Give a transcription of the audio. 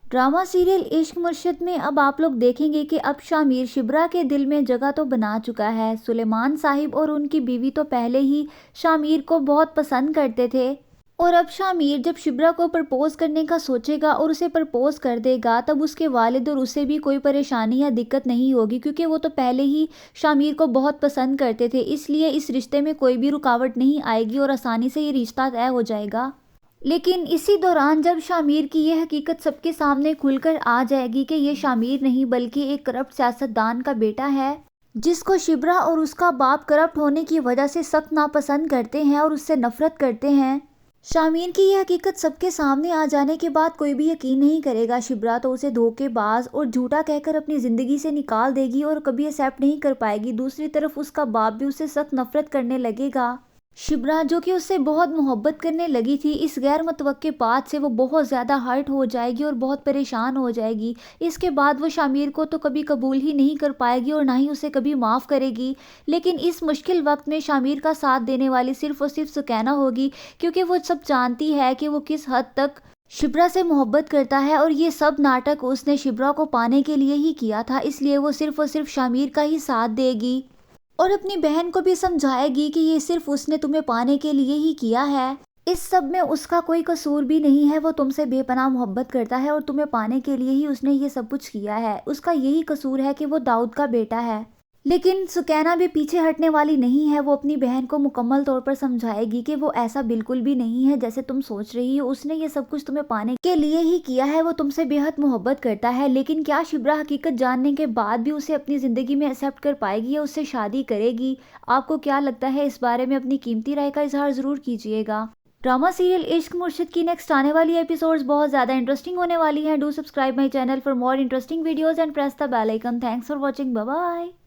Drama serial इश्क मुर्शिद में अब आप लोग देखेंगे कि अब शामिर शिब्रा के दिल में जगह तो बना चुका है। सुलेमान साहिब और उनकी बीवी तो पहले ही शामिर को बहुत पसंद करते थे, और अब शामिर जब शिब्रा को प्रपोज करने का सोचेगा और उसे प्रपोज कर देगा, तब उसके वालिद और उसे भी कोई परेशानी या दिक्कत नहीं होगी, क्योंकि वो तो पहले ही शामिर को बहुत पसंद करते थे। इसलिए इस रिश्ते में कोई भी रुकावट नहीं आएगी और आसानी से ये रिश्ता तय हो जाएगा। लेकिन इसी दौरान जब शामिर की ये हकीकत सबके सामने खुलकर आ जाएगी कि ये शामिर नहीं बल्कि एक करप्ट सियासतदान का बेटा है, जिसको शिब्रा और उसका बाप करप्ट होने की वजह से सख्त नापसंद करते हैं और उससे नफरत करते हैं। शामिर की यह हकीकत सबके सामने आ जाने के बाद कोई भी यकीन नहीं करेगा। शिब्रा तो उसे धोखेबाज और झूठा कहकर अपनी ज़िंदगी से निकाल देगी और कभी एक्सेप्ट नहीं कर पाएगी। दूसरी तरफ उसका बाप भी उससे सख्त नफरत करने लगेगा। शिब्रा जो कि उससे बहुत मोहब्बत करने लगी थी, इस गैर मुतवक्के बात से वो बहुत ज़्यादा हर्ट हो जाएगी और बहुत परेशान हो जाएगी। इसके बाद वो शामिर को तो कभी कबूल ही नहीं कर पाएगी और ना ही उसे कभी माफ़ करेगी। लेकिन इस मुश्किल वक्त में शामिर का साथ देने वाली सिर्फ और सिर्फ सुकैना होगी, क्योंकि वो सब जानती है कि वो किस हद तक शिब्रा से मोहब्बत करता है और ये सब नाटक उसने शिब्रा को पाने के लिए ही किया था। इसलिए वो सिर्फ और सिर्फ शामिर का ही साथ देगी और अपनी बहन को भी समझाएगी कि ये सिर्फ उसने तुम्हें पाने के लिए ही किया है। इस सब में उसका कोई कसूर भी नहीं है। वो तुमसे बेपनाह मोहब्बत करता है और तुम्हें पाने के लिए ही उसने ये सब कुछ किया है। उसका यही कसूर है कि वो दाऊद का बेटा है। लेकिन सुकैना भी पीछे हटने वाली नहीं है। वो अपनी बहन को मुकम्मल तौर पर समझाएगी कि वो ऐसा बिल्कुल भी नहीं है जैसे तुम सोच रही हो। उसने ये सब कुछ तुम्हें पाने के लिए ही किया है। वो तुमसे बेहद मोहब्बत करता है। लेकिन क्या शिब्रा हकीकत जानने के बाद भी उसे अपनी ज़िंदगी में एक्सेप्ट कर पाएगी या उससे शादी करेगी? आपको क्या लगता है इस बारे में? अपनी कीमती राय का इजहार ज़रूर कीजिएगा। ड्रामा सीरियल इश्क मुर्शिद की नेक्स्ट आने वाली एपिसोड्स बहुत ज़्यादा इंटरेस्टिंग होने वाली हैं। Do subscribe my channel for more interesting videos and press the bell icon. Thanks for watching. Bye bye.